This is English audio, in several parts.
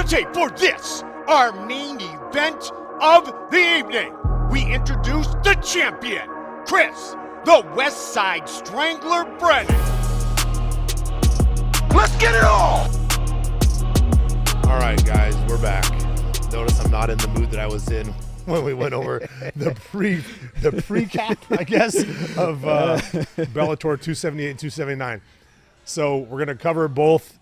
the tape for this, our main event of the evening. We introduce the champion, Chris, the West Side Strangler Brennan. Let's get it all! All right, guys, we're back. Notice I'm not in the mood that I was in when we went over the pre-cap, I guess, of Bellator 278 and 279. So we're going to cover both.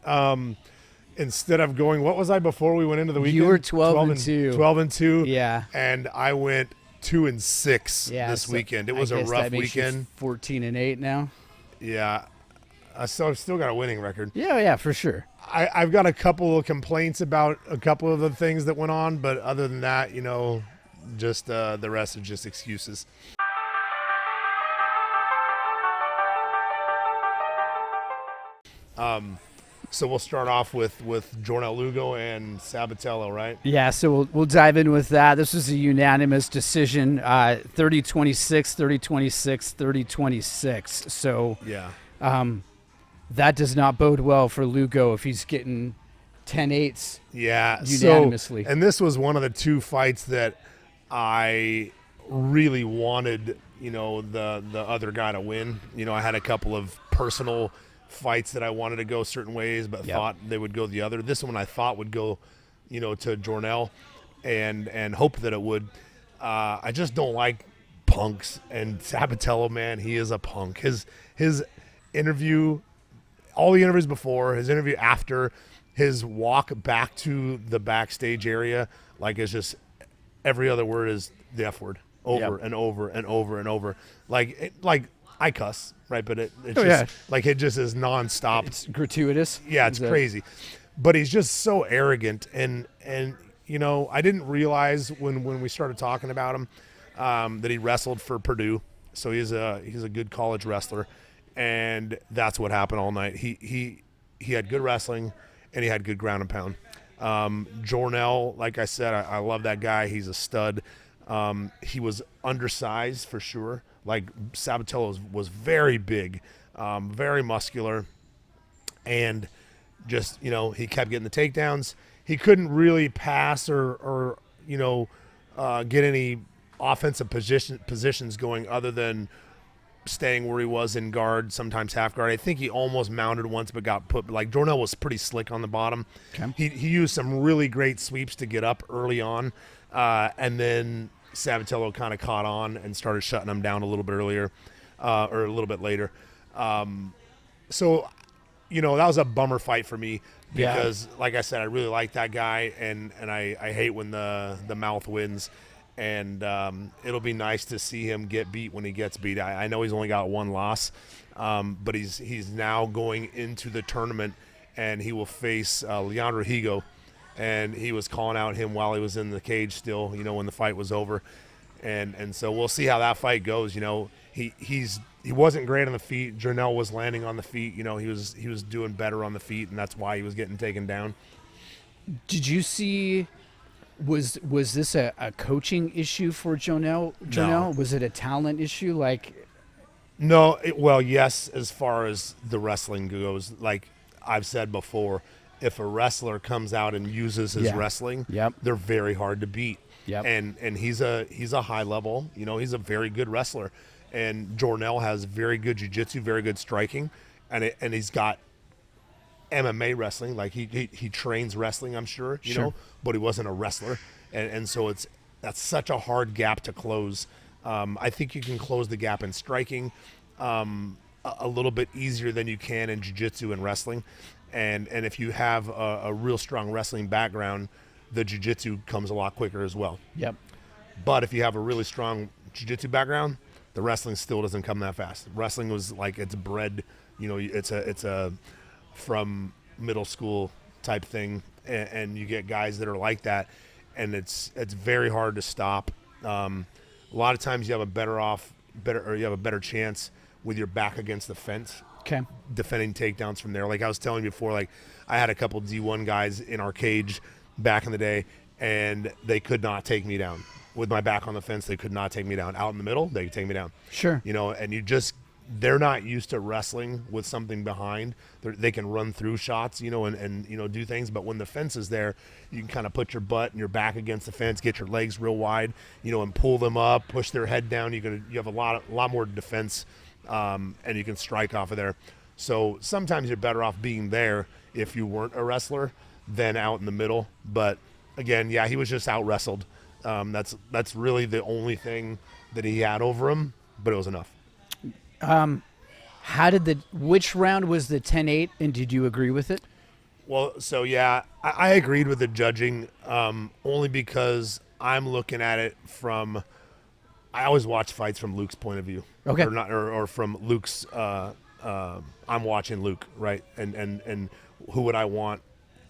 Instead of going, what was I before we went into the weekend? You were 12 and 2. 12 and 2. Yeah. And I went 2 and 6 this weekend. It was a rough weekend. 14 and 8 now. Yeah. I've still got a winning record. Yeah, for sure. I've got a couple of complaints about a couple of the things that went on, but other than that, you know, just the rest are just excuses. So we'll start off with JORNEL LUGO and Sabatello, right? Yeah, so we'll dive in with that. This was a unanimous decision, 30-26, 30-26, 30-26. So yeah, that does not bode well for LUGO if he's getting 10-8s unanimously. And this was one of the two fights that I really wanted, you know, the other guy to win. You know, I had a couple of personal fights that I wanted to go certain ways, but thought they would go the other. This one I thought would go, you know, to JORNEL, and hope that it would. I just don't like punks, and Sabatello, man, he is a punk. His interview, all the interviews before, his interview after, his walk back to the backstage area, like it's just every other word is the F word over and over and over and over. Like I cuss, right? But it's like it just is nonstop. It's gratuitous. Yeah, it's crazy. But he's just so arrogant, and you know, I didn't realize when we started talking about him that he wrestled for Purdue, so he's a good college wrestler, and that's what happened all night. He had good wrestling, and he had good ground and pound. JORNEL, like I said, I love that guy. He's a stud. He was undersized for sure. Like Sabatello was very big, very muscular, and just, you know, he kept getting the takedowns. He couldn't really pass or you know, get any offensive positions going other than staying where he was in guard, sometimes half guard. I think he almost mounted once but got put, like JORNEL was pretty slick on the bottom. Okay. He used some really great sweeps to get up early on, and then Sabatello kind of caught on and started shutting him down a little bit earlier, or a little bit later. So, you know, that was a bummer fight for me because, like I said, I really like that guy, and I hate when the mouth wins. And it'll be nice to see him get beat when he gets beat. I know he's only got one loss, but he's now going into the tournament, and he will face Leandro Higo. And he was calling out him while he was in the cage still, you know, when the fight was over. And so we'll see how that fight goes. You know, he wasn't great on the feet. JORNEL was landing on the feet. You know, he was doing better on the feet, and that's why he was getting taken down. Did you see, was this a coaching issue for JORNEL? No. Was it a talent issue? Like, no, well, yes, as far as the wrestling goes. Like I've said before, if a wrestler comes out and uses his wrestling, they're very hard to beat. And he's a high level, you know, he's a very good wrestler. And JORNEL has very good jiu-jitsu, very good striking, and he's got MMA wrestling. Like he trains wrestling, I'm sure, you know, but he wasn't a wrestler. And so that's such a hard gap to close. I think you can close the gap in striking a little bit easier than you can in jiu-jitsu and wrestling. And if you have a real strong wrestling background, the jiu-jitsu comes a lot quicker as well. But if you have a really strong jiu-jitsu background, the wrestling still doesn't come that fast. Wrestling was like, it's bred, you know, it's a from middle school type thing, and you get guys that are like that, and it's very hard to stop. A lot of times you have a better chance with your back against the fence. Defending takedowns from there. Like I was telling you before, like I had a couple D1 guys in our cage back in the day, and they could not take me down. With my back on the fence, they could not take me down. Out in the middle, they could take me down. Sure. You know, and they're not used to wrestling with something behind. They can run through shots, and do things. But when the fence is there, you can kind of put your butt and your back against the fence, get your legs real wide, and pull them up, push their head down. You have a lot more defense, and you can strike off of there. So sometimes you're better off being there if you weren't a wrestler than out in the middle. But again, yeah, he was just out wrestled. That's really the only thing that he had over him, but it was enough. Which round was the 10-8, and did you agree with it? Well, so yeah, I agreed with the judging, only because I'm looking at it from, I always watch fights from Luke's point of view. Okay. Or from Luke's, I'm watching Luke, right? And who would I want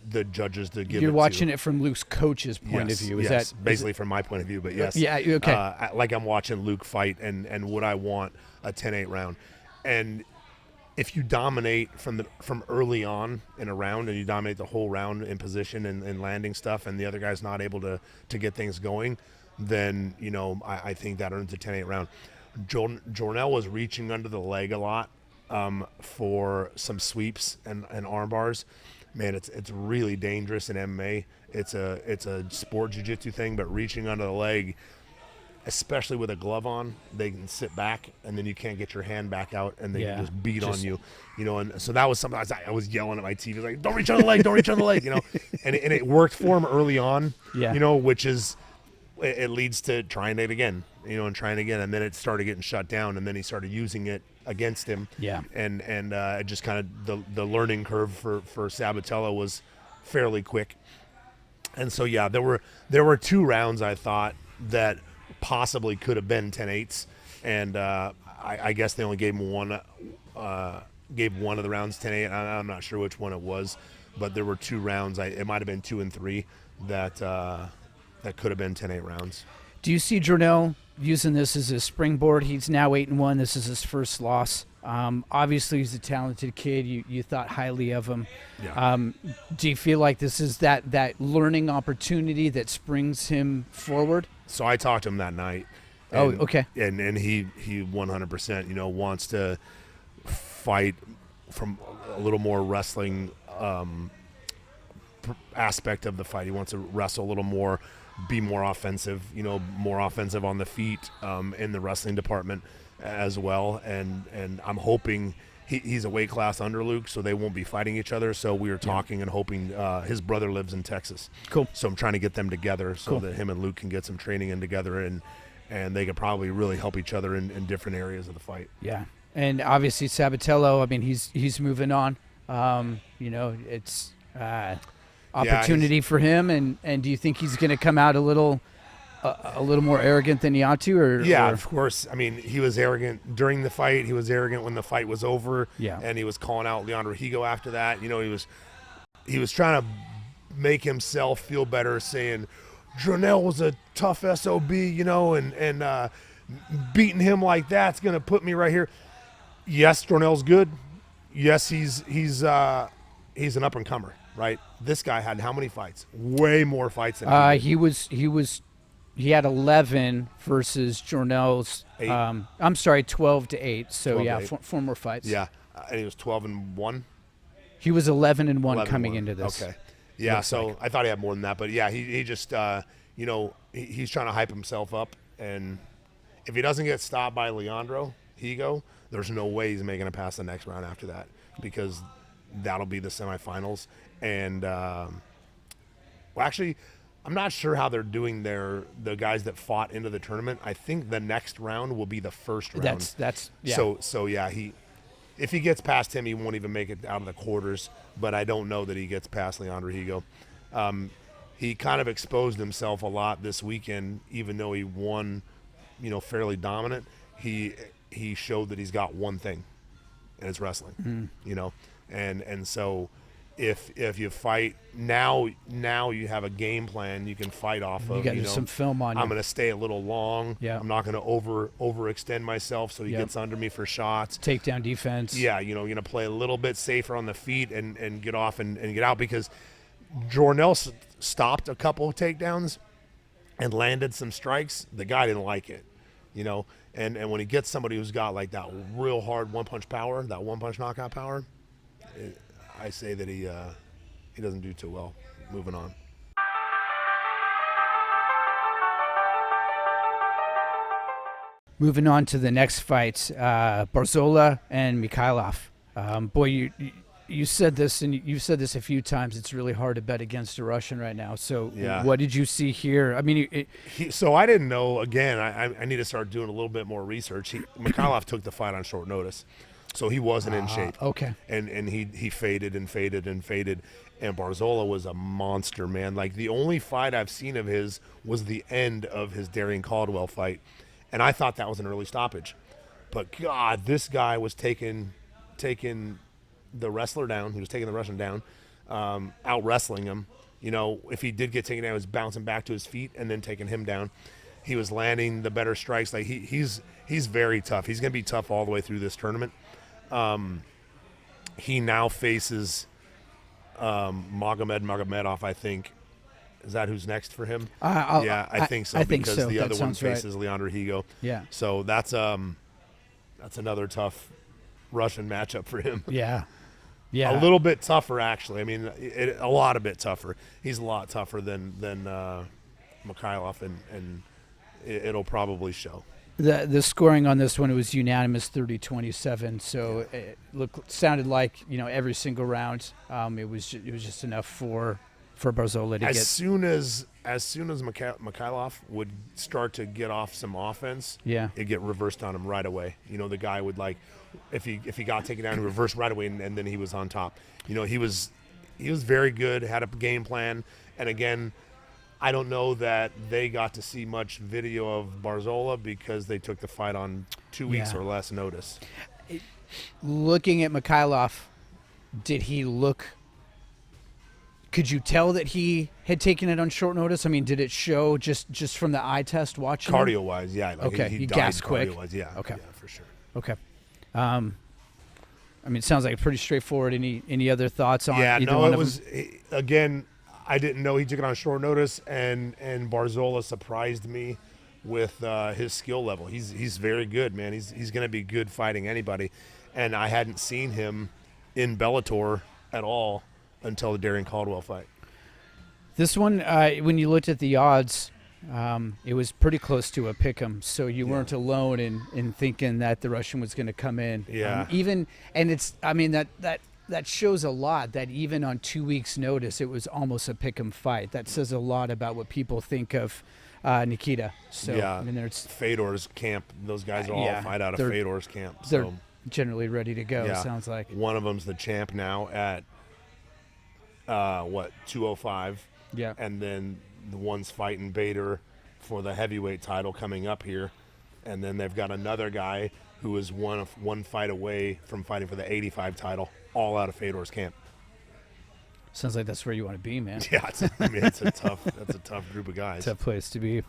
the judges to give You're it watching to? it from Luke's coach's point of view. Is basically from my point of view, but yes. Yeah, okay. Like I'm watching Luke fight, and would I want a 10-8 round? And if you dominate from early on in a round, and you dominate the whole round in position and landing stuff, and the other guy's not able to get things going, then I think that earns a 10-8 round. JORNEL was reaching under the leg a lot for some sweeps and arm bars. Man, it's really dangerous in MMA. It's a sport jiu-jitsu thing, but reaching under the leg, especially with a glove on, they can sit back, and then you can't get your hand back out, and they can just beat on you, And so that was something I was yelling at my TV, like, "Don't reach on the leg, don't reach on the leg," And it worked for him early on, which is it leads to trying it again, and trying again, and then it started getting shut down, and then he started using it against him, and it just kind of the learning curve for Sabatello was fairly quick, and so there were 2 rounds I thought that possibly could have been 10-8s, and I guess they only gave him one of the rounds 10-8. I'm not sure which one it was, but there were 2 rounds. It might have been 2 and 3 that could have been 10-8 rounds. Do you see JORNEL using this as a springboard? He's now 8-1. This is his first loss. Obviously, he's a talented kid. You thought highly of him. Yeah. Do you feel like this is that learning opportunity that springs him forward? So I talked to him that night. Okay. And he 100%, wants to fight from a little more wrestling aspect of the fight. He wants to wrestle a little more, be more offensive, more offensive on the feet in the wrestling department as well. And I'm hoping he's a weight class under Luke, so they won't be fighting each other. So we were talking and hoping his brother lives in Texas. Cool. So I'm trying to get them together so that him and Luke can get some training in together, and they could probably really help each other in different areas of the fight. Yeah. And obviously Sabatello, I mean, he's moving on. It's opportunity for him, and do you think he's going to come out a little more arrogant than he ought to? Or of course. I mean, he was arrogant during the fight. He was arrogant when the fight was over. Yeah. And he was calling out Leandro Higo after that. He was trying to make himself feel better, saying JORNEL was a tough SOB, and beating him like that's going to put me right here. Yes, JORNEL's good. Yes, he's an up and comer, right? This guy had how many fights? Way more fights than he had 11 versus JORNEL's 12-8. So 12-8. 4 more fights. Yeah, and he was 12-1. He was 11-1 coming into this. Okay, yeah. So I thought he had more than that, but yeah, he just he's trying to hype himself up, and if he doesn't get stopped by Leandro Higo, there's no way he's making it past the next round after that, because that'll be the semifinals. And actually, I'm not sure how they're doing the guys that fought into the tournament. I think the next round will be the first round. That's yeah. So yeah, if he gets past him, he won't even make it out of the quarters. But I don't know that he gets past Leandro Higo. He kind of exposed himself a lot this weekend, even though he won, fairly dominant. He showed that he's got one thing, and it's wrestling. And so if you fight now you have a game plan you can fight off of. You got some film on you. I'm going to stay a little long. Yeah. I'm not going to overextend myself so he gets under me for shots. Takedown defense. Yeah, you're going to play a little bit safer on the feet and get off and get out, because JORNEL stopped a couple of takedowns and landed some strikes. The guy didn't like it, And when he gets somebody who's got like that real hard one-punch power, that one-punch knockout power, I say that he doesn't do too well. Moving on. Moving on to the next fight, Barzola and Mikhailov. Boy, you said this, and you've said this a few times. It's really hard to bet against a Russian right now. So what did you see here? I mean, so I didn't know. Again, I need to start doing a little bit more research. Mikhailov took the fight on short notice, so he wasn't in shape. Okay. And he faded and faded and faded. And Barzola was a monster, man. Like, the only fight I've seen of his was the end of his Darian Caldwell fight. And I thought that was an early stoppage. But, God, this guy was taking the wrestler down. He was taking the Russian down, out-wrestling him. You know, if he did get taken down, he was bouncing back to his feet and then taking him down. He was landing the better strikes. Like, he's very tough. He's going to be tough all the way through this tournament. He now faces Magomedov, I think. Is that who's next for him? I think so. I think because so. the That other one sounds right. faces Leandro Higo. Yeah. So that's another tough Russian matchup for him. Yeah. Yeah. A little bit tougher, actually. I mean, a lot a bit tougher. He's a lot tougher than Mikhailov, and it'll probably show. The scoring on this one, it was unanimous, 30-27. So it sounded like, you know, every single round, it was just enough for Barzola to as get. Soon as Mikhailov would start to get off some offense, it'd get reversed on him right away. You know, the guy would, like, if he got taken down, he reversed right away, and then he was on top. You know, he was very good, had a game plan, and again, I don't know that they got to see much video of Barzola because they took the fight on 2 weeks or less notice. Looking at Mikhailov, did he look? Could you tell that he had taken it on short notice? I mean, did it show just from the eye test watching? Cardio-wise, yeah. Like, okay, he gassed quick. Cardio-wise, yeah. Okay. Yeah, for sure. Okay. I mean, it sounds like pretty straightforward. Any other thoughts on? Yeah, either no, one it of was them? again. I didn't know he took it on short notice, and Barzola surprised me with his skill level. He's very good, man. He's going to be good fighting anybody, and I hadn't seen him in Bellator at all until the Darian Caldwell fight. This one, when you looked at the odds, it was pretty close to a pick'em, so you weren't alone in thinking that the Russian was going to come in. Yeah. That shows a lot, that even on 2 weeks' notice, it was almost a pick'em fight. That says a lot about what people think of Nikita. So, yeah, I mean, there's Fedor's camp. Those guys are all fight out of Fedor's camp. They're So generally ready to go, sounds like. One of them's the champ now at 205. Yeah. And then the one's fighting Bader for the heavyweight title coming up here. And then they've got another guy who is one fight away from fighting for the 85 title, all out of Fedor's camp. Sounds like that's where you want to be, man. Yeah, that's a tough group of guys. Tough place to be.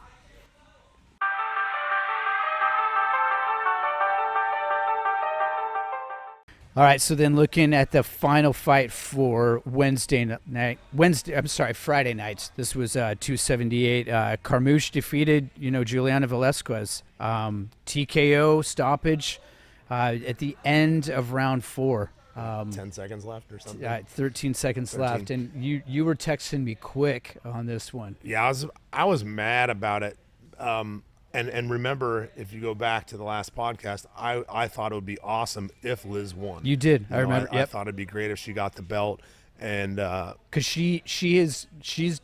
All right, so then looking at the final fight for Friday nights. This was 278. Carmouche defeated, Juliana Velasquez. TKO stoppage at the end of round 4. 10 seconds left or something? 13 seconds left, and you were texting me quick on this one. Yeah, I was mad about it. And remember, if you go back to the last podcast, I thought it would be awesome if Liz won. You did. I remember. I thought it'd be great if she got the belt, and because she's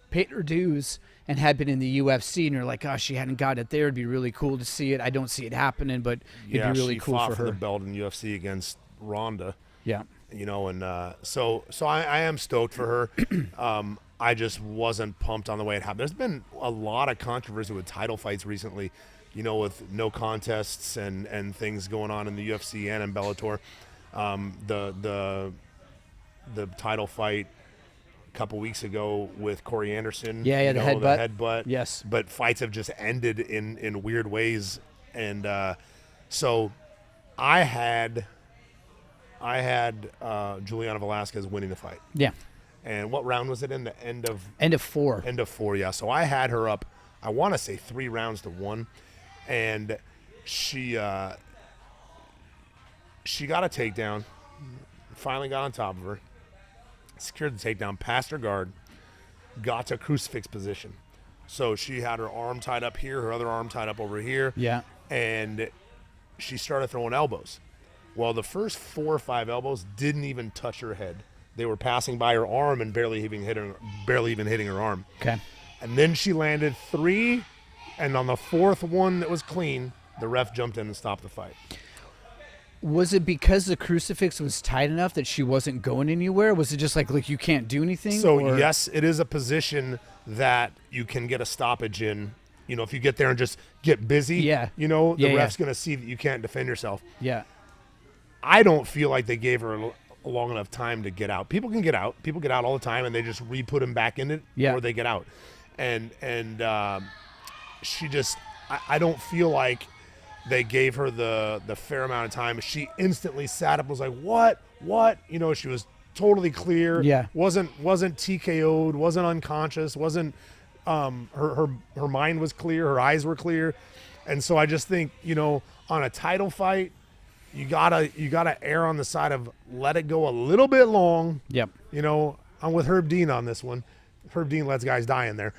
paid her dues and had been in the UFC, and you're like, gosh, she hadn't got it there. It'd be really cool to see it. I don't see it happening, but it'd be really cool fought for her. The belt in UFC against Ronda. Yeah. And so I am stoked for her. I just wasn't pumped on the way it happened. There's been a lot of controversy with title fights recently, with no contests and things going on in the UFC and in Bellator. The title fight a couple weeks ago with Corey Anderson. The headbutt. Yes. But fights have just ended in weird ways. And so I had Juliana Velasquez winning the fight. Yeah. And what round was it in? The end of 4. End of 4, yeah. So I had her up, I want to say 3 rounds to 1. And she got a takedown, finally got on top of her, secured the takedown, passed her guard, got to crucifix position. So she had her arm tied up here, her other arm tied up over here. Yeah. And she started throwing elbows. Well, the first 4 or 5 elbows didn't even touch her head. They were passing by her arm and barely even hitting her arm. Okay. And then she landed 3, and on the 4th one that was clean, the ref jumped in and stopped the fight. Was it because the crucifix was tight enough that she wasn't going anywhere? Was it just like you can't do anything? So, yes, it is a position that you can get a stoppage in. You know, if you get there and just get busy, you know, the ref's going to see that you can't defend yourself. Yeah. I don't feel like they gave her a long enough time to get out. People can get out. People get out all the time, and they just re-put them back in it, or they get out. And she just – I don't feel like they gave her the fair amount of time. She instantly sat up and was like, what? You know, she was totally clear. Yeah. Wasn't TKO'd, wasn't unconscious, wasn't her mind was clear, her eyes were clear. And so I just think, you know, on a title fight, you gotta err on the side of let it go a little bit long. Yep. You know, I'm with Herb Dean on this one. Herb Dean lets guys die in there.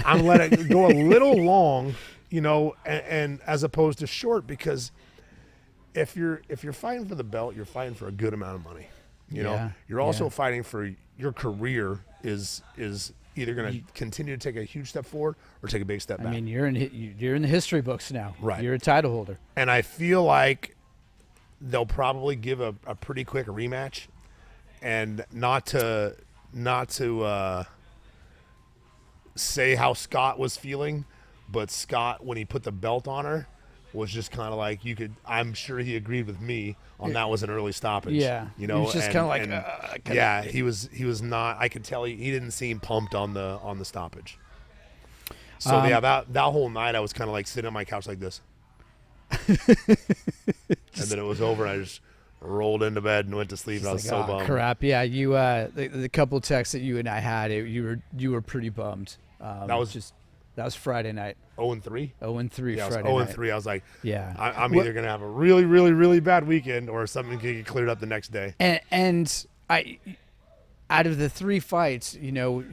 I'm let it go a little long, you know, and as opposed to short, because if you're fighting for the belt, you're fighting for a good amount of money. You know, you're also fighting for your career is either going to continue to take a huge step forward or take a big step back. I mean, you're in the history books now. Right. You're a title holder. And I feel like they'll probably give a pretty quick rematch, and not to say how Scott was feeling, but Scott, when he put the belt on her, was just kind of like, I'm sure he agreed with me on that was an early stoppage. Yeah. You know, he was just kind of like, yeah, he was not, I could tell he didn't seem pumped on the stoppage. So that whole night I was kind of like sitting on my couch like this. And then it was over and I just rolled into bed and went to sleep. And I was so bummed. Crap. Yeah. You, the couple texts that you and I had, you were pretty bummed. That was Friday night. 0-3? 0-3 yeah, Friday night. 0-3. I was like, yeah, I'm either going to have a really, really, really bad weekend or something can get cleared up the next day. And I, out of the 3 fights, you know,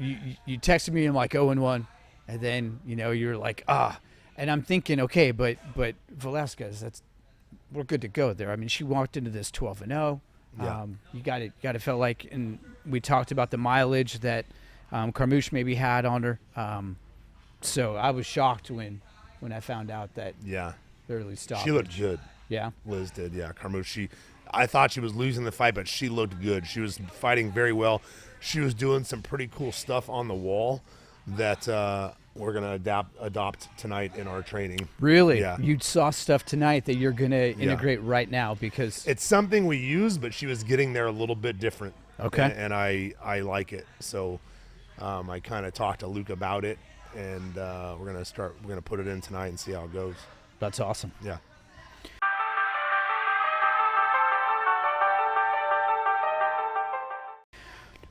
you texted me and I'm like 0-1. And then, you know, you're like, and I'm thinking, okay, but Velasquez, we're good to go there. I mean, she walked into this 12-0. Yeah. You got to feel like, and we talked about the mileage that Carmouche maybe had on her. So I was shocked when I found out that early stoppage. She looked good. Yeah. Liz did, yeah. Carmouche, I thought she was losing the fight, but she looked good. She was fighting very well. She was doing some pretty cool stuff on the wall that we're going to adopt tonight in our training. Really? Yeah. You saw stuff tonight that you're going to integrate right now because it's something we use, but she was getting there a little bit different. Okay. And I like it. So I kind of talked to Luke about it, and we're going to put it in tonight and see how it goes. That's awesome. Yeah.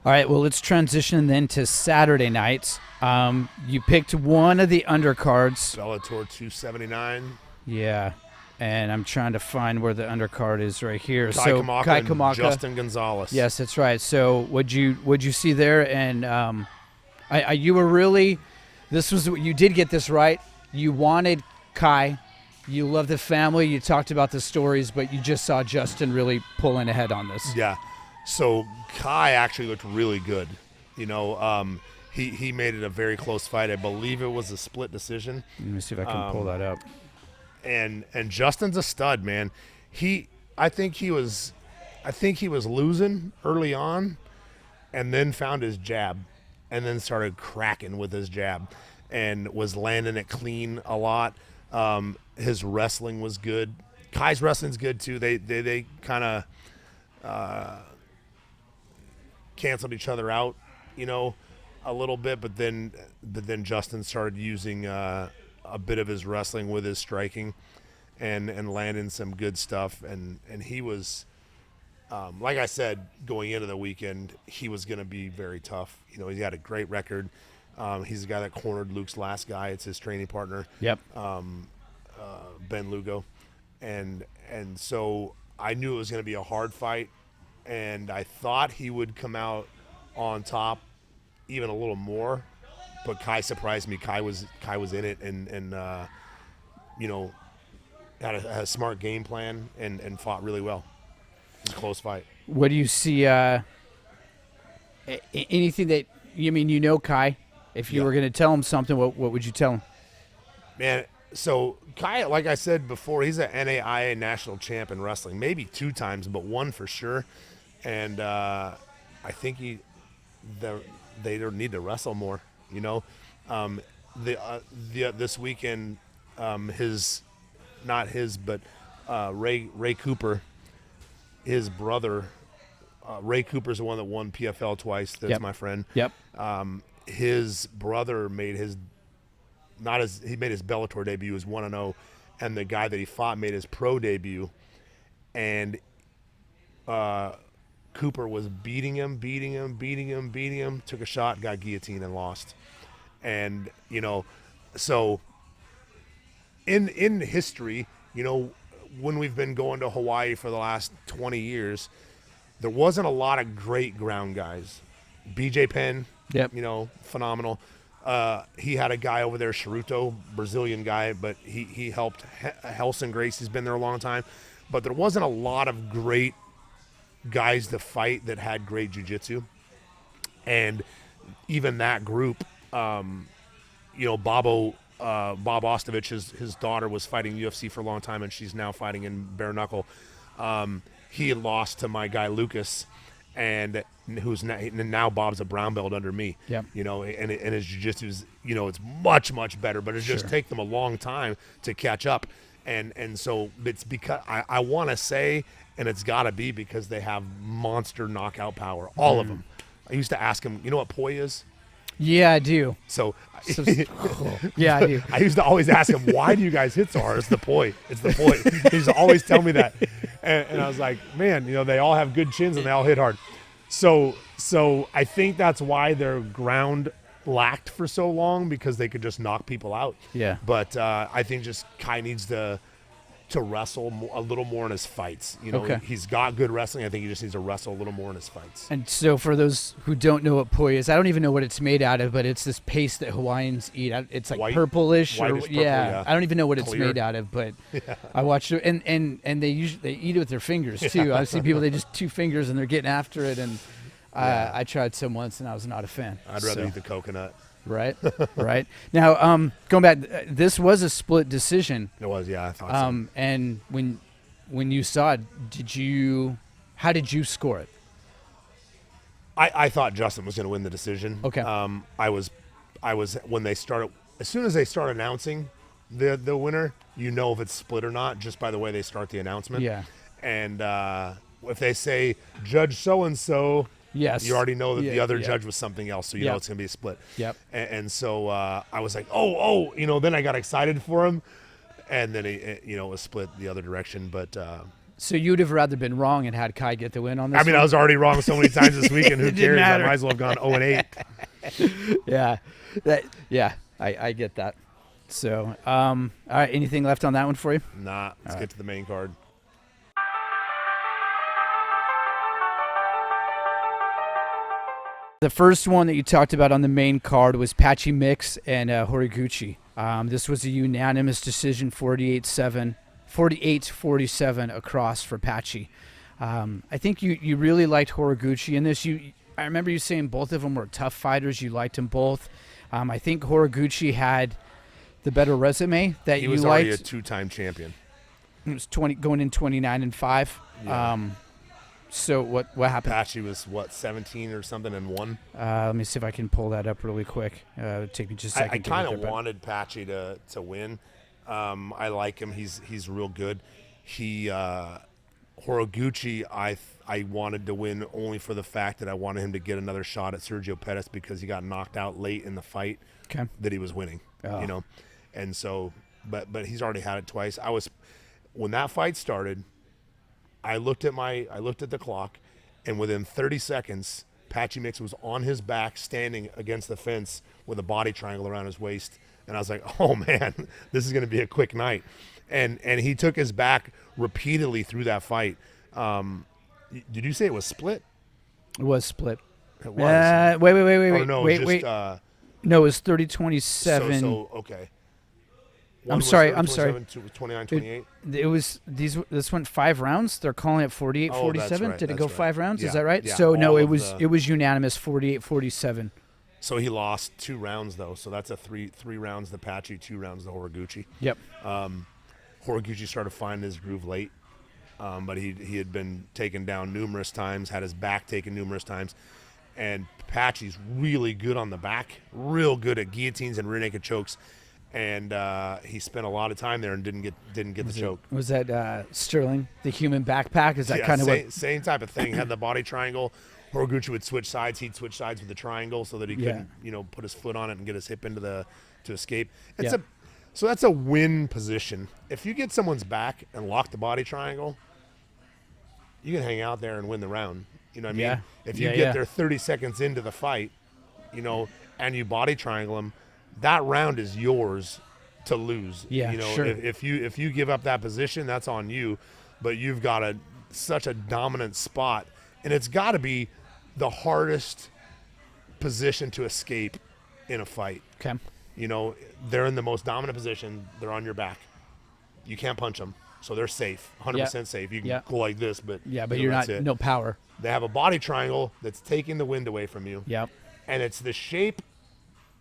All right, well, let's transition then to Saturday nights. You picked one of the undercards. Bellator 279. Yeah, and I'm trying to find where the undercard is right here. Kai so Kamaka Kai and Kamaka, Justin Gonzalez. Yes, that's right. So what'd you see there? And you were really, this was, you did get this right. You wanted Kai. You love the family. You talked about the stories, but you just saw Justin really pulling ahead on this. Yeah. So Kai actually looked really good. You know, he made it a very close fight. I believe it was a split decision. Let me see if I can pull that up. And Justin's a stud, man. I think he was losing early on, and then found his jab, and then started cracking with his jab, and was landing it clean a lot. His wrestling was good. Kai's wrestling's good too. They kind of canceled each other out, you know, a little bit. But then Justin started using a bit of his wrestling with his striking, and landing some good stuff. And he was, like I said, going into the weekend, he was going to be very tough. You know, he's got a great record. He's the guy that cornered Luke's last guy. It's his training partner. Yep. Ben Lugo, and so I knew it was going to be a hard fight, and I thought he would come out on top even a little more, but Kai surprised me. Kai was in it, and you know, had a smart game plan and fought really well. It was a close fight. What do you see? Anything that you know Kai? If you were going to tell him something, what would you tell him? Man, so Kai, like I said before, he's an NAIA national champ in wrestling, maybe 2 times, but 1 for sure. And I think they don't need to wrestle more. You know, this weekend, Ray Cooper, his brother. Ray Cooper's the one that won PFL twice. That's my friend. Yep. His brother made his Bellator debut. He was 1-0, and the guy that he fought made his pro debut, and Cooper was beating him, took a shot, got guillotined, and lost. And so in history, when we've been going to Hawaii for the last 20 years, there wasn't a lot of great ground guys. BJ Penn, phenomenal. He had a guy over there, Charuto, Brazilian guy, but he helped. Helson Gracie's been there a long time. But there wasn't a lot of great guys to fight that had great jiu-jitsu. And even that group, Bob Ostovich, his daughter was fighting UFC for a long time, and she's now fighting in bare knuckle. He had lost to my guy Lucas, and who's now Bob's a brown belt under me. Yep. And his jiu-jitsu is, it's much better, but it just take them a long time to catch up. And so it's because I want to say, and it's got to be because they have monster knockout power, all of them. I used to ask him, you know what poi is? Yeah, I do. So yeah, I do. I used to always ask him, why do you guys hit so hard? It's the poi. He used to always tell me that. And I was like, man, they all have good chins and they all hit hard. So I think that's why their ground lacked for so long, because they could just knock people out. Yeah. But I think just Kai needs to wrestle a little more in his fights. Okay. He's got good wrestling. I think he just needs to wrestle a little more in his fights. And so for those who don't know what poi is, I don't even know what it's made out of, but it's this paste that Hawaiians eat. It's like purplish. Whitish purple, yeah. I don't even know what it's Clear. made out of, but I watched it. And they eat it with their fingers too. I see people, they just 2 fingers and they're getting after it. And I tried some once and I was not a fan. I'd rather eat the coconut. Right. Now, going back, this was a split decision. It was, yeah, I thought so. And when you saw it, how did you score it? I thought Justin was going to win the decision. Okay. I was when they started, as soon as they start announcing the winner, if it's split or not just by the way they start the announcement. Yeah. And if they say Judge so and so. Yes. You already know that the other judge was something else, so you know it's going to be a split. Yep. And so I was like, then I got excited for him, and then it was split the other direction. But so you'd have rather been wrong and had Kai get the win on this? I mean, I was already wrong so many times this weekend. Who cares? Matter. I might as well have gone 0-8. Yeah. I get that. So, all right, anything left on that one for you? Nah. Let's get to the main card. The first one that you talked about on the main card was Patchy Mix and Horiguchi. This was a unanimous decision, 48-47 across for Patchy. I think you really liked Horiguchi in this. I remember you saying both of them were tough fighters. You liked them both. I think Horiguchi had the better resume that you liked. He was already a 2-time champion. It was going in 29-5. Yeah. So what happened? Patchy was 17 or something and 1. Let me see if I can pull that up really quick. Take me just a second. I kind of wanted Patchy to win. I like him. He's real good. Horiguchi, I wanted to win only for the fact that I wanted him to get another shot at Sergio Pettis because he got knocked out late in the fight that he was winning. Oh. And so, but he's already had it twice. When that fight started, I looked at the clock, and within 30 seconds, Patchy Mix was on his back, standing against the fence with a body triangle around his waist. And I was like, oh man, this is going to be a quick night. and he took his back repeatedly through that fight. Did you say it was split? It was split. It was. Wait. Oh, no, wait. No, it was 30-27. So okay. I'm sorry. 29-28. This went 5 rounds. They're calling it 48-47. Right, Did it go 5 rounds? Yeah, Is that right? yeah, So no, it of was unanimous 48-47. So he lost 2 rounds though. So that's a 3 rounds to Patchy, 2 rounds to Horiguchi. Yep. Horiguchi started finding his groove late, but he had been taken down numerous times, had his back taken numerous times, and Patchy's really good on the back, real good at guillotines and rear naked chokes, and he spent a lot of time there and didn't get the choke. Was that Sterling, the human backpack? Is that kind of what? Same type of thing. Had the body triangle. Horiguchi would switch sides. He'd switch sides with the triangle so that he couldn't, put his foot on it and get his hip into to escape. So that's a win position. If you get someone's back and lock the body triangle, you can hang out there and win the round. You know what I mean? Yeah. If you get there 30 seconds into the fight, and you body triangle him, that round is yours to lose. Yeah, sure. If you give up that position, that's on you. But you've got such a dominant spot, and it's got to be the hardest position to escape in a fight. Okay. They're in the most dominant position. They're on your back. You can't punch them, so they're safe, 100% safe. You can go like this, but but you're not no power. They have a body triangle that's taking the wind away from you. Yep. And it's the shape.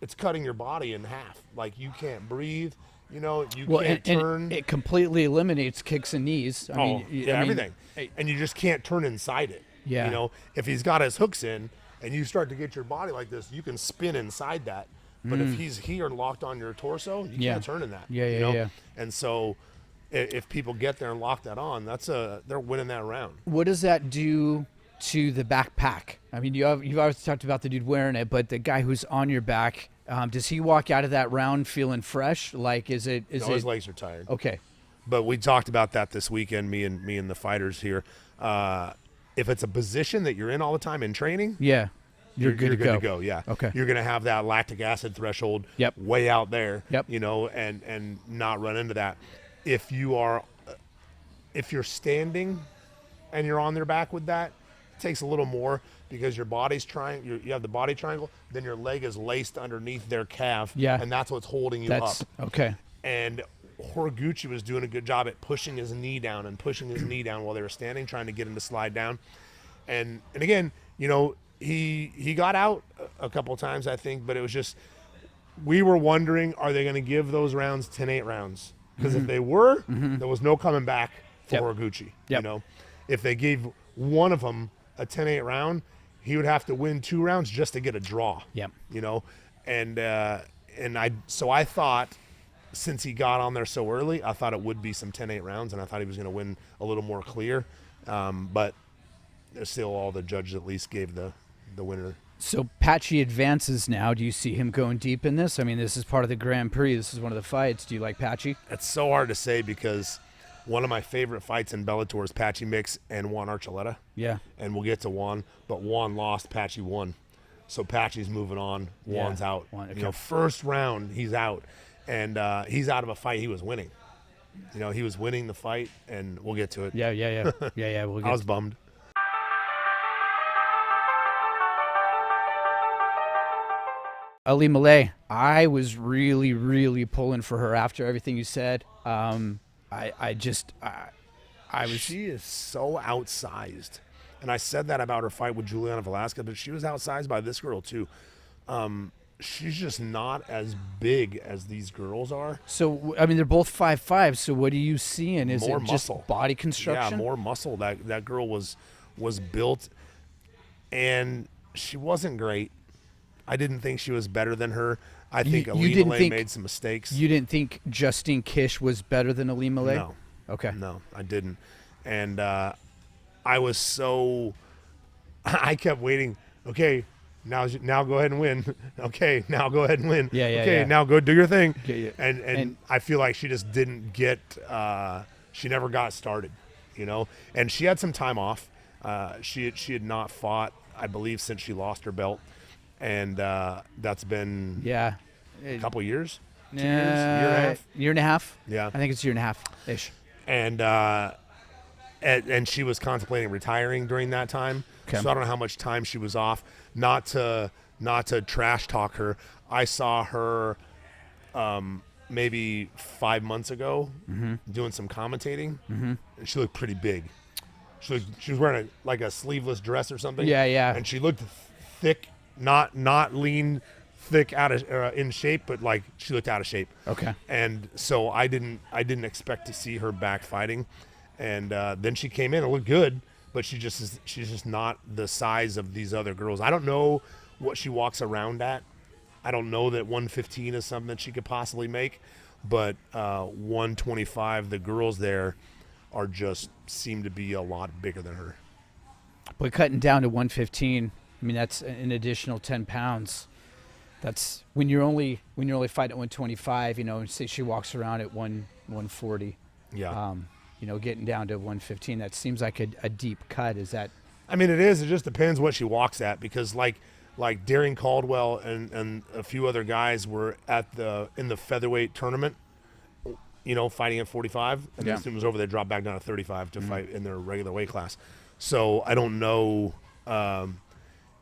It's cutting your body in half. Like you can't breathe. You can't turn. And it completely eliminates kicks and knees. I mean, everything. And you just can't turn inside it. Yeah. If he's got his hooks in and you start to get your body like this, you can spin inside that. But if he's here locked on your torso, you can't turn in that. Yeah. And so if people get there and lock that on, they're winning that round. What does that do to the backpack? I mean, you've always talked about the dude wearing it, but the guy who's on your back, does he walk out of that round feeling fresh? Like, his legs are tired. Okay. But we talked about that this weekend, me and the fighters here. If it's a position that you're in all the time in training, you're good to go. Yeah. Okay. You're going to have that lactic acid threshold way out there. Yep. And not run into that. If you're standing and you're on their back with that, it takes a little more because your body's you have the body triangle, then your leg is laced underneath their calf. Yeah. And that's what's holding you up. Okay. And Horiguchi was doing a good job at pushing his knee down while they were standing, trying to get him to slide down. And again, he got out a couple times, I think, but it was just, we were wondering, are they going to give those rounds 10-8 rounds? Because if they were, there was no coming back for Horiguchi. If they gave one of them a 10-8 round, he would have to win 2 rounds just to get a draw. And I thought, since he got on there so early, I thought it would be some 10-8 rounds, and I thought he was going to win a little more clear. But still, all the judges at least gave the winner. So Patchy advances now. Do you see him going deep in this? I mean, this is part of the Grand Prix. This is one of the fights. Do you like Patchy? It's so hard to say because one of my favorite fights in Bellator is Patchy Mix and Juan ARCHULETA. Yeah. And we'll get to Juan, but Juan lost, Patchy won. So Patchy's moving on. Juan's out. Okay. First round, he's out. And he's out of a fight he was winning. He was winning the fight, and we'll get to it. Yeah. I was bummed. Ali Malay, I was really, really pulling for her after everything you said. I was. She is so outsized, and I said that about her fight with Juliana Velasquez, but she was outsized by this girl too. She's just not as big as these girls are. So I mean, they're both 5'5". So what are you seeing? Is more it muscle. Just body construction? Yeah, more muscle. That girl was built, and she wasn't great. I didn't think she was better than her. I think Ali Malay made some mistakes. You didn't think Justine Kish was better than Ali Malay? No. Okay. No, I didn't. And I was so – I kept waiting. Okay, now go ahead and win. Okay, now go ahead and win. Yeah. Okay, now go do your thing. Yeah. And I feel like she just didn't get she never got started, And she had some time off. She had not fought, I believe, since she lost her belt. And that's been a couple years. 2 years, year and a half. Year and a half. Yeah, I think it's a year and a half ish. And she was contemplating retiring during that time. Okay. So I don't know how much time she was off. Not to trash talk her. I saw her maybe 5 months ago doing some commentating, and she looked pretty big. She was wearing like a sleeveless dress or something. Yeah, yeah. And she looked thick, not lean, thick, out of in shape, but like she looked out of shape. Okay. And so I didn't expect to see her back fighting, and then she came in and looked good, but she's just not the size of these other girls. I don't know what she walks around at. I don't know that 115 is something that she could possibly make, but 125, the girls there are just seem to be a lot bigger than her. But cutting down to 115, I mean, that's an additional 10 pounds. That's when you're only fighting at 125, you know, and say she walks around at 140. Yeah. You know, getting down to 115, that seems like a deep cut. Is that? I mean, it is. It just depends what she walks at, because like Darian Caldwell and a few other guys were in the featherweight tournament, you know, fighting at 45, and then as soon as it was over, they dropped back down to 35 to fight in their regular weight class. So I don't know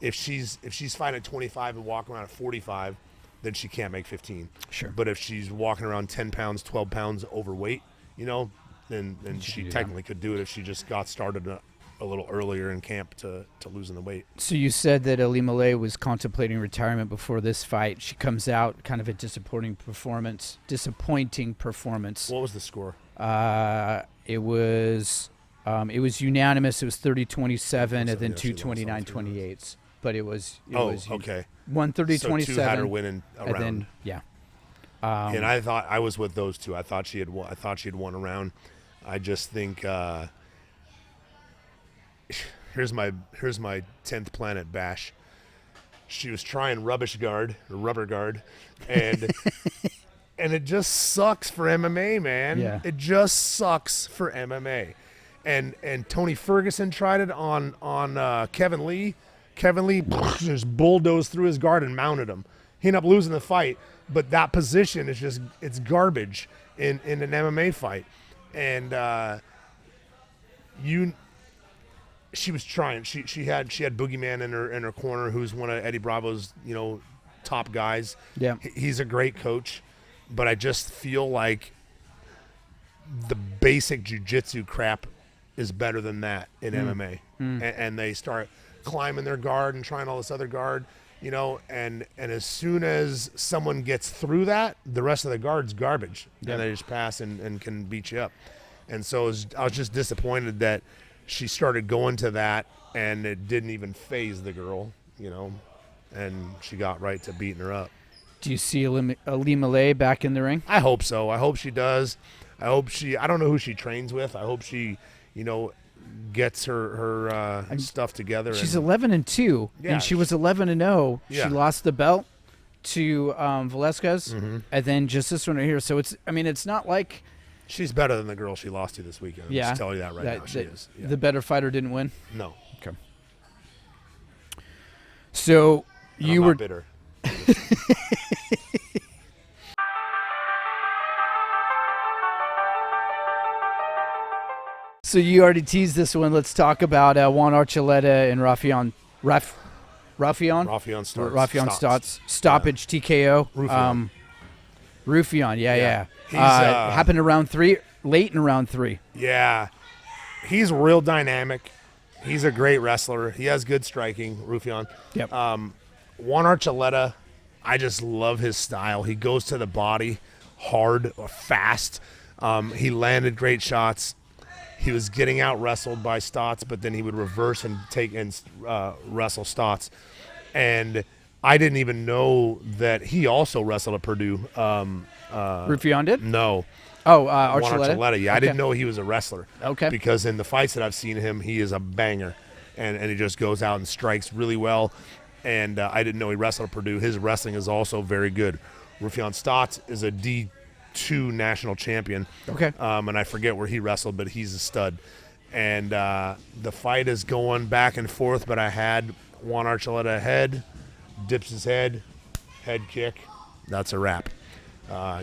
if she's fighting at 25 and walking around at 45, then she can't make 15. Sure. But if she's walking around 10 pounds, 12 pounds overweight, you know, then she technically could do it if she just got started a little earlier in camp to losing the weight. So you said that Alimale was contemplating retirement before this fight. She comes out kind of a disappointing performance. What was the score? It was unanimous. It was 30-27 and then Yeah, 2 29-28s. But it was okay. 130-27. So two had her winning a round. And then, And I thought I was with those two. I thought she had won a round. I just think here's my 10th planet bash. She was trying rubber guard, and and it just sucks for MMA, man. Yeah. It just sucks for MMA. And Tony Ferguson tried it on Kevin Lee. Kevin Lee just bulldozed through his guard and mounted him. He ended up losing the fight, but that position is it's garbage in an MMA fight. And she was trying. She had Boogeyman in her corner, who's one of Eddie Bravo's, you know, top guys. Yeah. He's a great coach, but I just feel like the basic jiu-jitsu crap is better than that in MMA. And they start climbing their guard and trying all this other guard, you know, and as soon as someone gets through that, the rest of the guard's garbage. Yeah. And they just pass and can beat you up. And so I was just disappointed that she started going to that and it didn't even faze the girl, you know, and she got right to beating her up. do you see Alimale back in the ring? I hope so. I hope she does. I don't know who she trains with. I hope she, you know, gets her stuff together. She's 11-2, Yeah, and she was 11-0. Yeah. She lost the belt to Velasquez, and then just this one right here. So it's not like she's better than the girl she lost to this weekend. I'm just telling you that right now. She is. Yeah. The better fighter didn't win. No. Okay. So I'm not bitter. So you already teased this one. Let's talk about Juan Archuleta and Rafion Stotts stoppage TKO. Rufion, yeah. He's, happened in round 3, late in round 3. Yeah. He's real dynamic. He's a great wrestler. He has good striking, Rufion. Yep. Juan Archuleta, I just love his style. He goes to the body hard or fast. He landed great shots. He was getting out wrestled by Stotts, but then he would reverse and take and wrestle Stotts. And I didn't even know that he also wrestled at Purdue. Rufion did? No. Oh, Juan Archuleta? Archuleta, yeah. Okay. I didn't know he was a wrestler. Okay. Because in the fights that I've seen him, he is a banger. And he just goes out and strikes really well. And I didn't know he wrestled at Purdue. His wrestling is also very good. Rufion Stotts is a D2 national champion. Okay. And I forget where he wrestled, but he's a stud. And the fight is going back and forth, but I had Juan Archuleta ahead, dips his head kick. That's a wrap.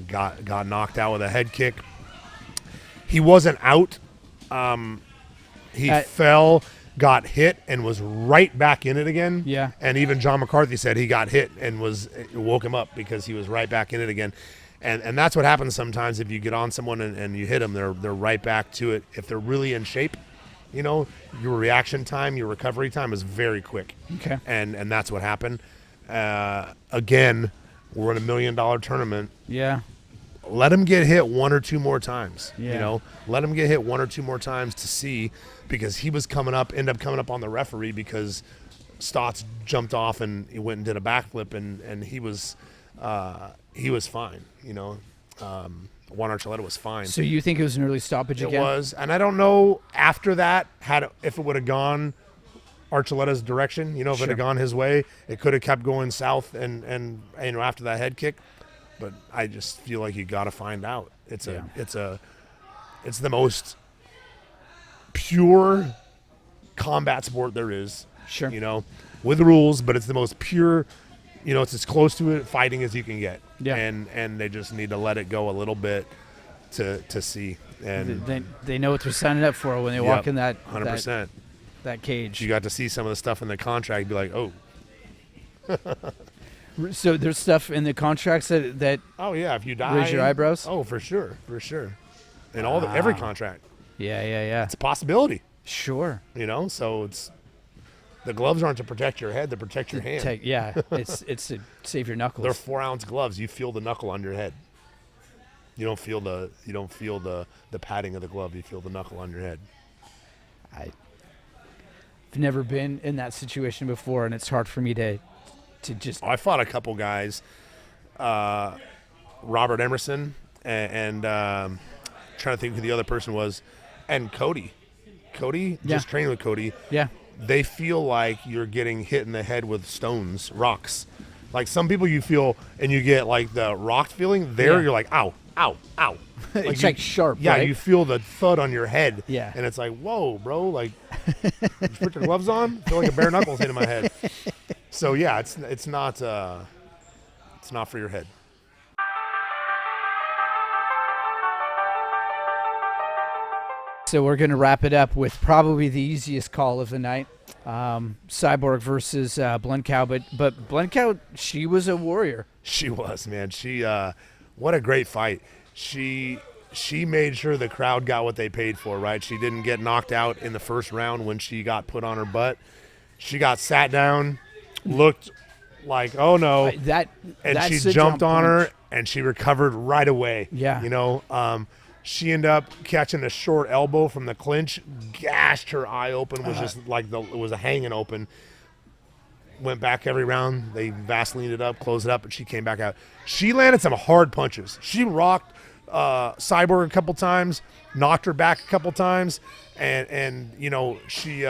got knocked out with a head kick. He wasn't out. He fell, got hit, and was right back in it again. Yeah. And even John McCarthy said he got hit and it woke him up because he was right back in it again. And that's what happens sometimes if you get on someone and you hit them, they're right back to it. If they're really in shape, you know, your reaction time, your recovery time is very quick. Okay. And that's what happened. Again, we're in $1 million tournament. Yeah. Let him get hit one or two more times. Yeah. You know, let him get hit one or two more times to see, because he was ended up coming up on the referee because Stotts jumped off and he went and did a backflip, and he was fine. You know, Juan Archuleta was fine. So you think it was an early stoppage again? It was, and I don't know after that if it would have gone Archuleta's direction. You know, if it had gone his way, it could have kept going south and you know, after that head kick. But I just feel like you got to find out. It's the most pure combat sport there is. Sure. You know, with rules, but it's the most pure. You know, it's as close to it fighting as you can get. Yeah. And they just need to let it go a little bit to see. And they know what they're signing up for when they walk in that 100%. That cage. You got to see some of the stuff in the contract. Be like, oh. So there's stuff in the contracts that Oh yeah, if you die, raise your eyebrows. Oh, for sure. In every contract, Yeah. it's a possibility. Sure. You know, so it's the gloves aren't to protect your head; to protect your hand. It's to save your knuckles. They're 4-ounce gloves. You feel the knuckle on your head. You don't feel the padding of the glove. You feel the knuckle on your head. I've never been in that situation before, and it's hard for me to just. I fought a couple guys, Robert Emerson and trying to think who the other person was, and Cody. Just trained with Cody. Yeah. They feel like you're getting hit in the head with stones, rocks. Like some people you feel, and you get like the rock feeling. There you're like, ow, ow, ow. It's like sharp, Yeah, right? you feel the thud on your head. Yeah. And it's like, whoa, bro, like, you put your gloves on? I feel like a bare knuckles hitting my head. So yeah, it's not for your head. So we're going to wrap it up with probably the easiest call of the night. Cyborg versus Blencow, but Blencow, she was a warrior. She was, man. She what a great fight. She made sure the crowd got what they paid for, right? She didn't get knocked out in the first round when she got put on her butt. She got sat down, looked like, oh no, and she jumped on her and she recovered right away. Yeah. You know, she ended up catching a short elbow from the clinch, gashed her eye open, was just like it was a hanging open. Went back every round. They Vaselined it up, closed it up, and she came back out. She landed some hard punches. She rocked Cyborg a couple times, knocked her back a couple times, and you know, she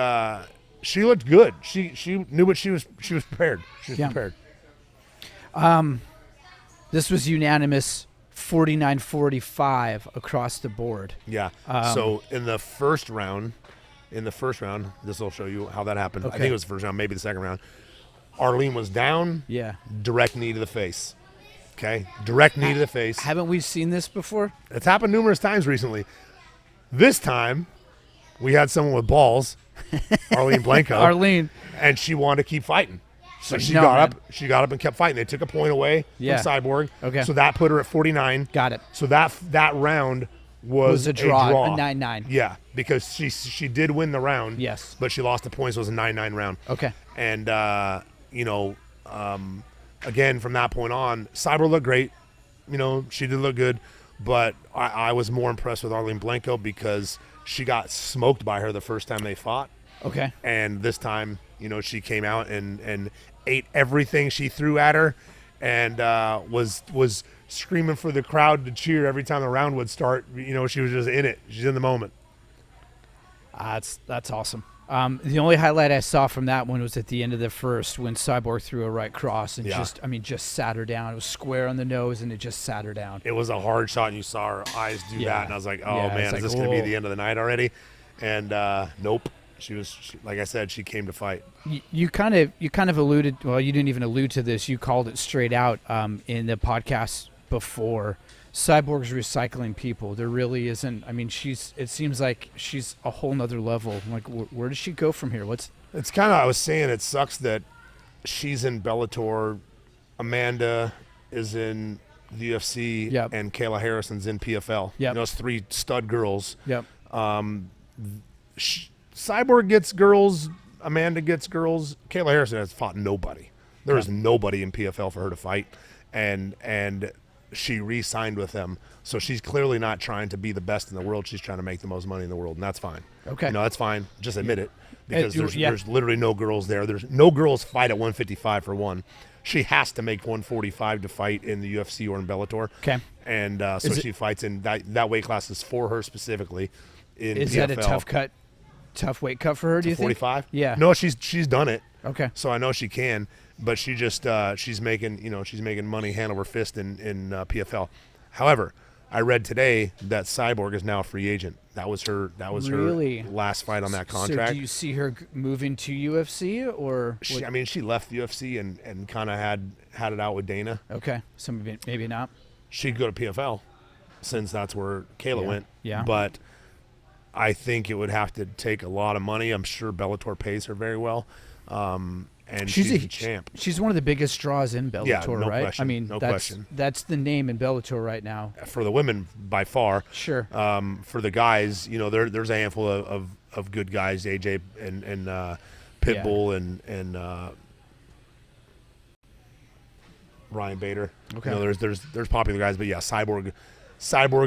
looked good. She knew what she was prepared. She was prepared. This was unanimous 49-45 across the board. Yeah. So in the first round, this will show you how that happened. Okay. I think it was the first round, maybe the second round. Arlene was down. Yeah. Direct knee to the face. Okay? Direct knee to the face. Haven't we seen this before? It's happened numerous times recently. This time, we had someone with balls, Arlene Blencow. And she wanted to keep fighting. So she got up and kept fighting. They took a point away from Cyborg. Okay. So that put her at 49. Got it. So that round was a draw. A 9-9. Yeah, because she did win the round. Yes. But she lost the points. So it was a 9-9 round. Okay. And, you know, again, from that point on, Cyborg looked great. You know, she did look good. But I was more impressed with Arlene Blencow because she got smoked by her the first time they fought. Okay. And this time, you know, she came out and ate everything she threw at her, and was screaming for the crowd to cheer every time the round would start. You know, she was just in it. She's in the moment. That's awesome. The only highlight I saw from that one was at the end of the first when Cyborg threw a right cross and just sat her down. It was square on the nose and it just sat her down. It was a hard shot and you saw her eyes do that, and I was like, oh man, is this going to be the end of the night already? And nope. She like I said, she came to fight. You kind of alluded. Well, you didn't even allude to this. You called it straight out in the podcast before. Cyborg's recycling people. There really isn't. I mean, it seems like she's a whole nother level. Like, where does she go from here? It's kind of, I was saying, it sucks that she's in Bellator, Amanda is in the UFC, Yep. and Kayla Harrison's in PFL. Yep. Those three stud girls. Yep. Cyborg gets girls, Amanda gets girls. Kayla Harrison has fought nobody. There is nobody in PFL for her to fight, and she re-signed with them. So she's clearly not trying to be the best in the world. She's trying to make the most money in the world, and that's fine. Okay. That's fine. Just admit it, because Yeah. there's literally no girls there. There's no girls fight at 155 for one. She has to make 145 to fight in the UFC or in Bellator. Okay. And so she fights in that weight class is for her specifically. Is PFL. that a tough weight cut for her? Do you think? 45? Yeah. No, she's done it. Okay. So I know she can, but she just she's making money hand over fist in PFL. However, I read today that Cyborg is now a free agent. That was Really? her last fight on that contract. So do you see her moving to UFC or? She left the UFC and kind of had it out with Dana. Okay. So maybe not. She'd go to PFL since that's where Kayla went. Yeah. But I think it would have to take a lot of money. I'm sure Bellator pays her very well. And she's a champ. She's one of the biggest draws in Bellator, no right? question, I mean, no that's question. That's the name in Bellator right now. For the women, by far. Sure. For the guys, there's a handful of good guys, AJ and Pitbull and Ryan Bader. Okay. There's popular guys, but yeah, Cyborg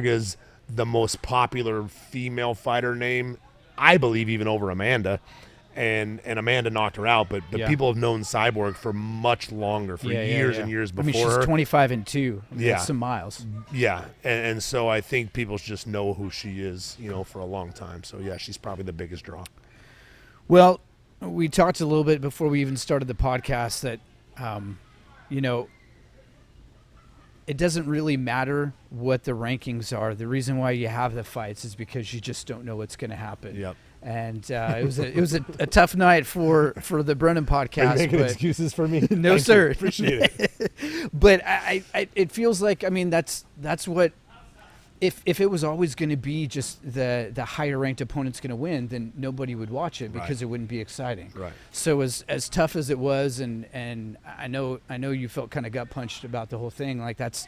is the most popular female fighter name, I believe, even over Amanda. And Amanda knocked her out, but people have known Cyborg for much longer, for years and years before. I mean, she's 25-2. That's some miles. Yeah, and so I think people just know who she is, for a long time. So yeah, she's probably the biggest draw. Well, we talked a little bit before we even started the podcast that, it doesn't really matter what the rankings are. The reason why you have the fights is because you just don't know what's going to happen. Yep. And it was a tough night for the Brennan podcast. Are you making excuses for me? No, sir. Appreciate it. But it feels like, I mean, that's what, if it was always going to be just the higher ranked opponent's going to win, then nobody would watch it because it wouldn't be exciting. Right. So as tough as it was, and I know you felt kind of gut punched about the whole thing. Like that's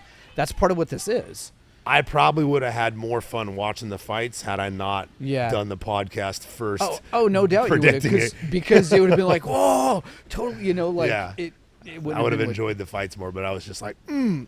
part of what this is. I probably would have had more fun watching the fights had I not done the podcast first. Oh, no doubt you would have, because it would have been like, whoa, totally, it I would have enjoyed the fights more, but I was just like, can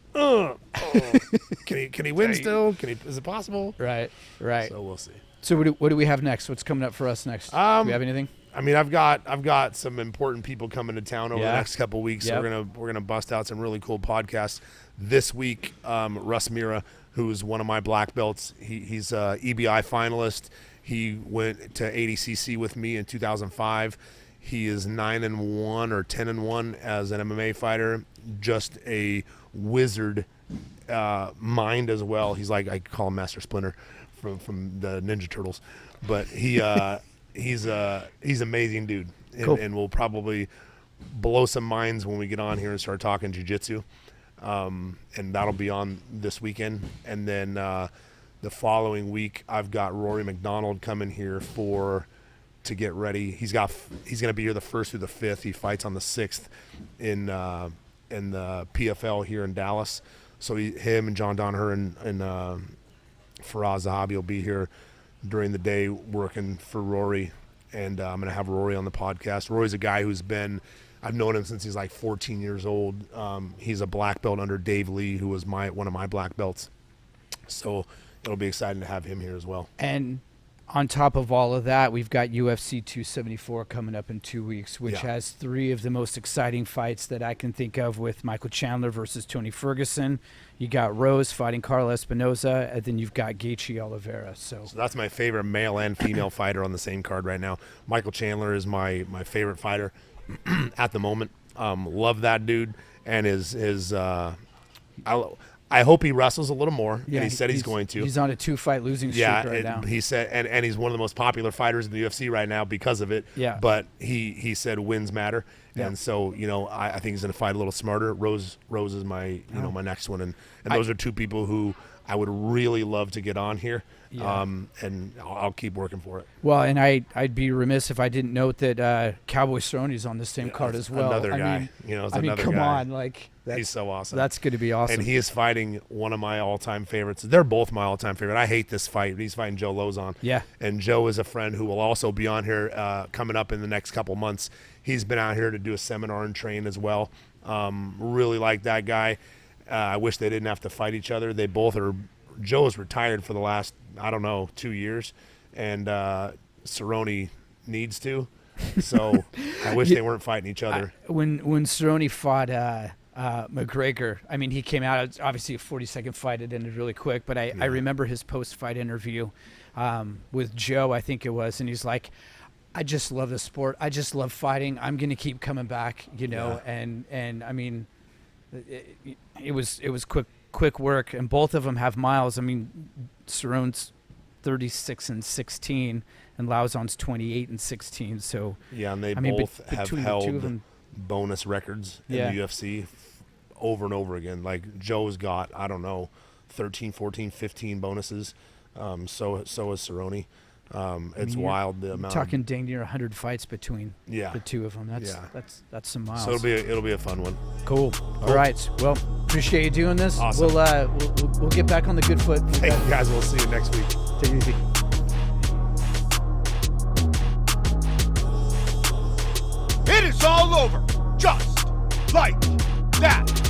he win still? Is it possible? Right. So we'll see. So what do we have next? What's coming up for us next? Do we have anything? I mean, I've got some important people coming to town over the next couple of weeks. Yep. So we're gonna bust out some really cool podcasts this week. Russ Mira, who's one of my black belts, he's a EBI finalist. He went to ADCC with me in 2005. He is 9-1 or 10-1 as an MMA fighter. Just a wizard mind as well. He's like, I call him Master Splinter from the Ninja Turtles, but he's amazing dude, and we'll probably blow some minds when we get on here and start talking jiu-jitsu. And that'll be on this weekend. And then the following week, I've got Rory McDonald coming here to get ready. He's going to be here the 1st through the 5th. He fights on the 6th in the PFL here in Dallas. So him and John Donaher and Faraz Zahabi will be here during the day working for Rory. And I'm going to have Rory on the podcast. Rory's a guy I've known him since he's like 14 years old. He's a black belt under Dave Lee, who was one of my black belts. So it'll be exciting to have him here as well. And on top of all of that, we've got UFC 274 coming up in 2 weeks, which has 3 of the most exciting fights that I can think of, with Michael Chandler versus Tony Ferguson. You got Rose fighting Carla Espinoza, and then you've got Gaethje Oliveira. So that's my favorite male and female fighter on the same card right now. Michael Chandler is my favorite fighter at the moment. Love that dude, and I hope he wrestles a little more. Yeah, and he said he's going to. He's on a 2-fight losing streak right now. He said, and he's one of the most popular fighters in the UFC right now because of it. Yeah. But he said wins matter, Yeah. And so, I think he's going to fight a little smarter. Rose is my, my next one. And those are two people who I would really love to get on here. Yeah. And I'll keep working for it. Well, and I'd be remiss if I didn't note that Cowboy Cerrone's on the same card as well. Another guy. Come on. Like, he's so awesome. That's going to be awesome. And he is fighting one of my all-time favorites. They're both my all-time favorite. I hate this fight. He's fighting Joe Lozon. Yeah. And Joe is a friend who will also be on here coming up in the next couple months. He's been out here to do a seminar and train as well. Really like that guy. I wish they didn't have to fight each other. They both are. Joe is retired for the last, 2 years, and Cerrone needs to. So I wish they weren't fighting each other. When Cerrone fought McGregor, I mean, he came out, it's obviously a 40-second fight. It ended really quick, but I remember his post-fight interview with Joe, I think it was, and he's like, I just love the sport. I just love fighting. I'm going to keep coming back, and I mean, it was quick work, and both of them have miles. I mean, Cerrone's 36-16, and Lauzon's 28-16. So and they both have held bonus records in the UFC over and over again. Like Joe's got 13, 14, 15 bonuses. So is Cerrone. It's wild the amount. Talking dang near 100 fights between the two of them. That's some miles. So it'll be a fun one. Cool. All right. Well, appreciate you doing this. Awesome. We'll get back on the good foot. Hey guys, we'll see you next week. Take it easy. It is all over, just like that.